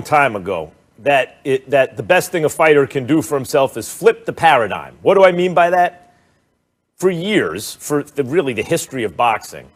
time ago that the best thing a fighter can do for himself is flip the paradigm. What do I mean by that? For years, for really the history of boxing,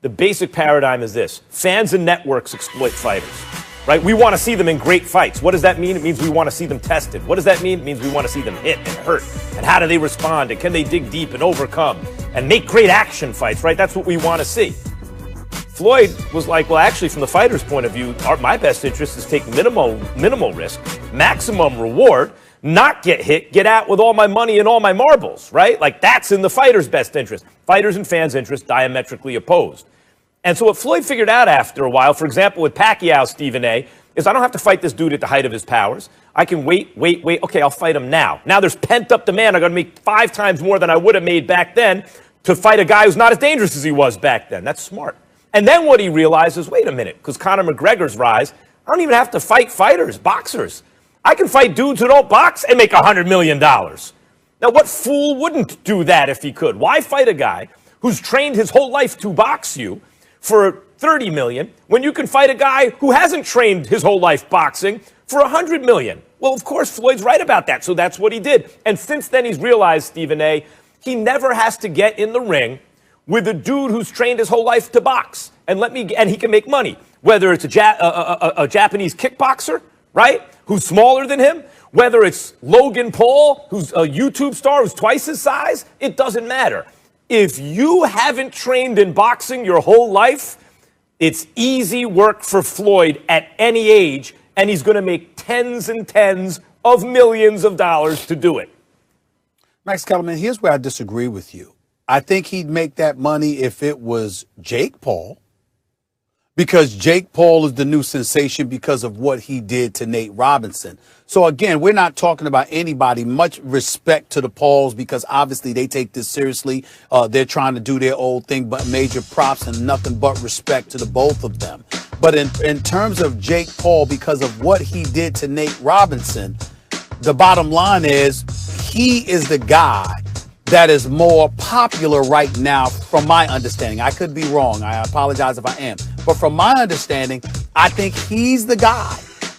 the basic paradigm is this: fans and networks exploit fighters, right? We want to see them in great fights. What does that mean? It means we want to see them tested. What does that mean? It means we want to see them hit and hurt. And how do they respond? And can they dig deep and overcome and make great action fights, right? That's what we want to see. Floyd was like, well, actually, from the fighter's point of view, my best interest is take minimal risk, maximum reward, not get hit, get out with all my money and all my marbles, right? Like, that's in the fighter's best interest. Fighters and fans' interest diametrically opposed. And so what Floyd figured out after a while, for example, with Pacquiao, Stephen A., is I don't have to fight this dude at the height of his powers. I can wait. Okay, I'll fight him now. Now there's pent-up demand. I'm going to make 5 times more than I would have made back then to fight a guy who's not as dangerous as he was back then. That's smart. And then what he realized is, wait a minute, because Conor McGregor's rise, I don't even have to fight fighters, boxers. I can fight dudes who don't box and make $100 million. Now, what fool wouldn't do that if he could? Why fight a guy who's trained his whole life to box you for $30 million when you can fight a guy who hasn't trained his whole life boxing for $100 million? Well, of course, Floyd's right about that, so that's what he did. And since then, he's realized, Stephen A., he never has to get in the ring with a dude who's trained his whole life to box and he can make money. Whether it's a Japanese kickboxer, right, who's smaller than him, whether it's Logan Paul, who's a YouTube star who's twice his size, it doesn't matter. If you haven't trained in boxing your whole life, it's easy work for Floyd at any age, and he's going to make tens and tens of millions of dollars to do it. Max Kellerman, here's where I disagree with you. I think he'd make that money if it was Jake Paul, because Jake Paul is the new sensation because of what he did to Nate Robinson. So, again, we're not talking about anybody. Much respect to the Pauls, because obviously they take this seriously. They're trying to do their old thing, but major props and nothing but respect to the both of them. But in terms of Jake Paul, because of what he did to Nate Robinson, the bottom line is he is the guy that is more popular right now, from my understanding. I could be wrong. I apologize if I am. But from my understanding, I think he's the guy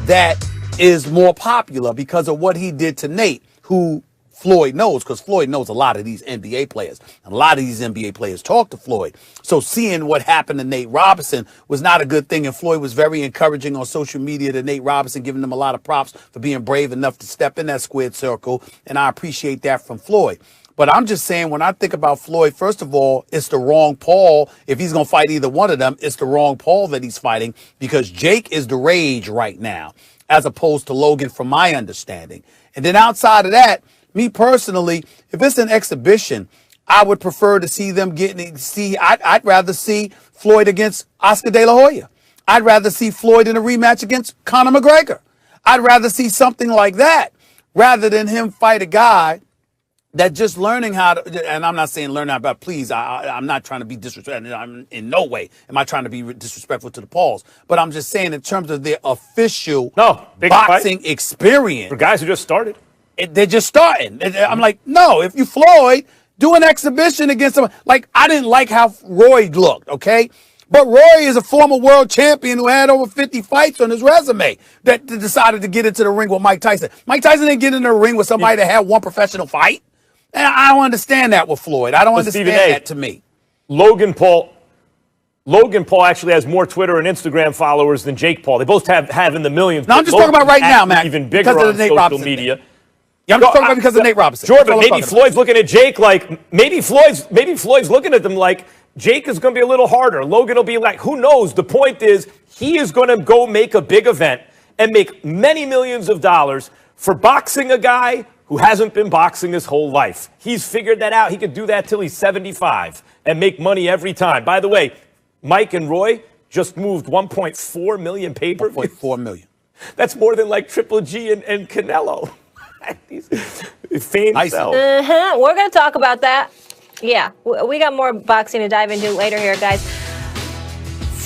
that is more popular because of what he did to Nate, who Floyd knows, because Floyd knows a lot of these NBA players. And a lot of these NBA players talk to Floyd. So seeing what happened to Nate Robinson was not a good thing. And Floyd was very encouraging on social media to Nate Robinson, giving him a lot of props for being brave enough to step in that squared circle. And I appreciate that from Floyd. But I'm just saying, when I think about Floyd, first of all, it's the wrong Paul. If he's going to fight either one of them, it's the wrong Paul that he's fighting, because Jake is the rage right now, as opposed to Logan, from my understanding. And then outside of that, me personally, if it's an exhibition, I would prefer to see them I'd rather see Floyd against Oscar De La Hoya. I'd rather see Floyd in a rematch against Conor McGregor. I'd rather see something like that rather than him fight a guy that just learning how to, and I'm not saying learn how, but please, I'm not trying to be disrespectful. I'm in no way am I trying to be disrespectful to the Pauls. But I'm just saying, in terms of their official boxing experience. For guys who just started. They're just starting. I'm like, no, if you Floyd, do an exhibition against someone. Like, I didn't like how Roy looked, okay? But Roy is a former world champion who had over 50 fights on his resume that decided to get into the ring with Mike Tyson. Mike Tyson didn't get in the ring with somebody that had one professional fight. And I don't understand that with Floyd. I don't understand that to me. Logan Paul actually has more Twitter and Instagram followers than Jake Paul. They both have in the millions. No, I'm just talking about right now, Matt. Even bigger on social media. Yeah, I'm just talking about because of Nate Robinson. Sure, but maybe Floyd's looking at Jake like, maybe Floyd's looking at them like, Jake is going to be a little harder. Logan will be like, who knows? The point is, he is going to go make a big event and make many millions of dollars for boxing a guy who hasn't been boxing his whole life. He's figured that out. He could do that till he's 75 and make money every time. By the way, Mike and Roy just moved 1.4 million pay-per-view. 1.4 million. That's more than like Triple G and Canelo. Fame sells. We're going to talk about that. Yeah, we got more boxing to dive into later here, guys.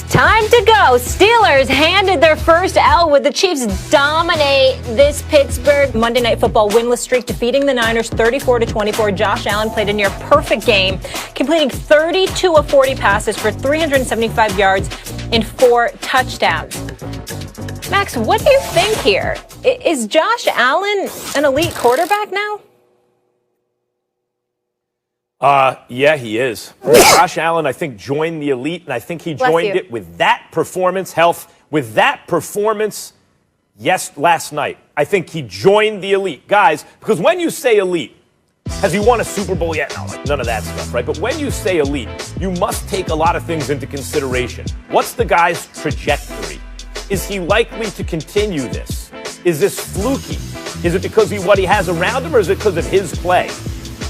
Time to go. Steelers handed their first L with the Chiefs dominate this Pittsburgh Monday Night Football winless streak, defeating the Niners 34-24. Josh Allen played a near perfect game, completing 32 of 40 passes for 375 yards and 4 touchdowns. Max, what do you think here? Is Josh Allen an elite quarterback now? Yeah, he is. Josh Allen, I think, joined the elite, and I think he joined it with that performance, last night. I think he joined the elite. Guys, because when you say elite, has he won a Super Bowl yet? No, like none of that stuff, right? But when you say elite, you must take a lot of things into consideration. What's the guy's trajectory? Is he likely to continue this? Is this fluky? Is it because of what he has around him, or is it because of his play?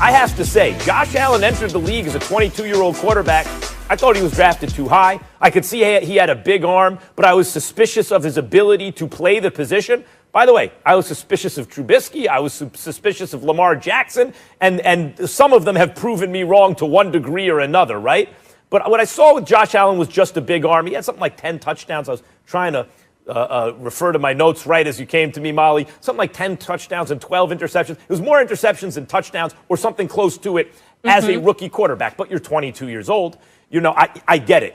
I have to say, Josh Allen entered the league as a 22-year-old quarterback. I thought he was drafted too high. I could see he had a big arm, but I was suspicious of his ability to play the position. By the way, I was suspicious of Trubisky. I was suspicious of Lamar Jackson. And some of them have proven me wrong to one degree or another, right? But what I saw with Josh Allen was just a big arm. He had something like 10 touchdowns. I was trying to refer to my notes right as you came to me, Molly. Something like 10 touchdowns and 12 interceptions. It was more interceptions than touchdowns or something close to it as a rookie quarterback. But you're 22 years old. You know, I get it.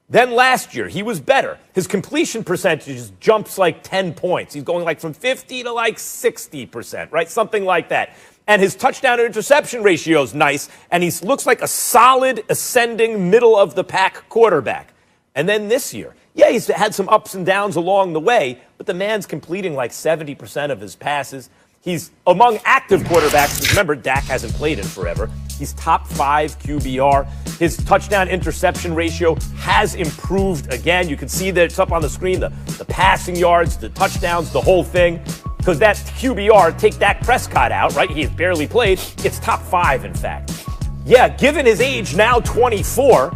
Then last year, he was better. His completion percentage jumps like 10 points. He's going like from 50 to like 60%, right? Something like that. And his touchdown to interception ratio is nice, and he looks like a solid, ascending, middle-of-the-pack quarterback. And then this year, yeah, he's had some ups and downs along the way, but the man's completing like 70% of his passes. He's among active quarterbacks, because remember, Dak hasn't played in forever. He's top 5 QBR. His touchdown-interception ratio has improved again. You can see that it's up on the screen, the passing yards, the touchdowns, the whole thing. Because that QBR, take Dak Prescott out, right? He has barely played. It's top 5, in fact. Yeah, given his age, now 24,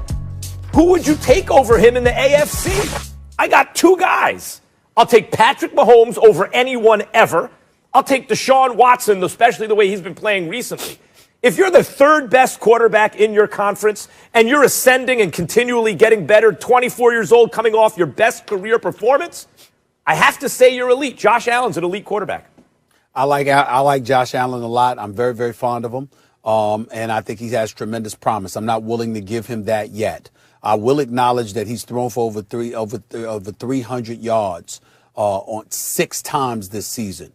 who would you take over him in the AFC? I got 2 guys. I'll take Patrick Mahomes over anyone ever. I'll take Deshaun Watson, especially the way he's been playing recently. If you're the 3rd best quarterback in your conference and you're ascending and continually getting better, 24 years old, coming off your best career performance, I have to say you're elite. Josh Allen's an elite quarterback. I like Josh Allen a lot. I'm very, very fond of him. And I think he has tremendous promise. I'm not willing to give him that yet. I will acknowledge that he's thrown for over 300 yards on 6 times this season.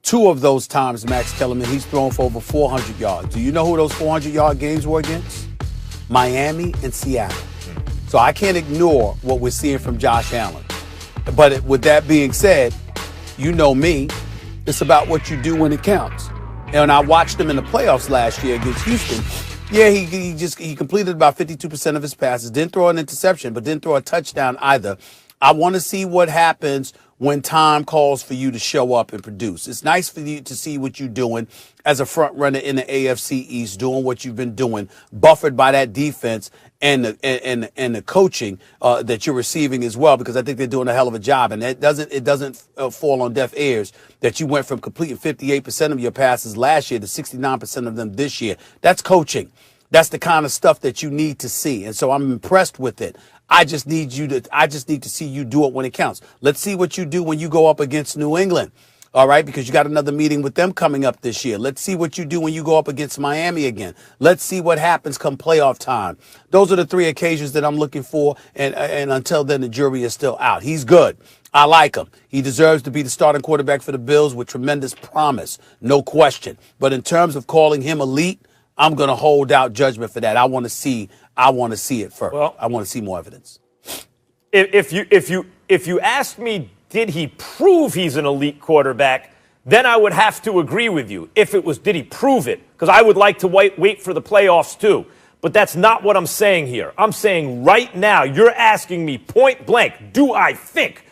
2 of those times, Max Kellerman, he's thrown for over 400 yards. Do you know who those 400-yard games were against? Miami and Seattle. So I can't ignore what we're seeing from Josh Allen. But with that being said, you know me, it's about what you do when it counts. And I watched him in the playoffs last year against Houston. Yeah, he completed about 52% of his passes, didn't throw an interception, but didn't throw a touchdown either. I want to see what happens when time calls for you to show up and produce. It's nice for you to see what you're doing as a front runner in the AFC East, doing what you've been doing, buffered by that defense and the coaching that you're receiving as well, because I think they're doing a hell of a job. And it doesn't fall on deaf ears that you went from completing 58% of your passes last year to 69% of them this year. That's coaching. That's the kind of stuff that you need to see. And so I'm impressed with it. I just need to see you do it when it counts. Let's see what you do when you go up against New England. All right, because you got another meeting with them coming up this year. Let's see what you do when you go up against Miami again. Let's see what happens come playoff time. Those are the 3 occasions that I'm looking for, and until then, the jury is still out. He's good. I like him. He deserves to be the starting quarterback for the Bills with tremendous promise, no question. But in terms of calling him elite, I'm going to hold out judgment for that. I want to see it first. Well, I want to see more evidence. If you ask me, did he prove he's an elite quarterback, then I would have to agree with you. If it was, did he prove it? Because I would like to wait for the playoffs too. But that's not what I'm saying here. I'm saying right now, you're asking me point blank, do I think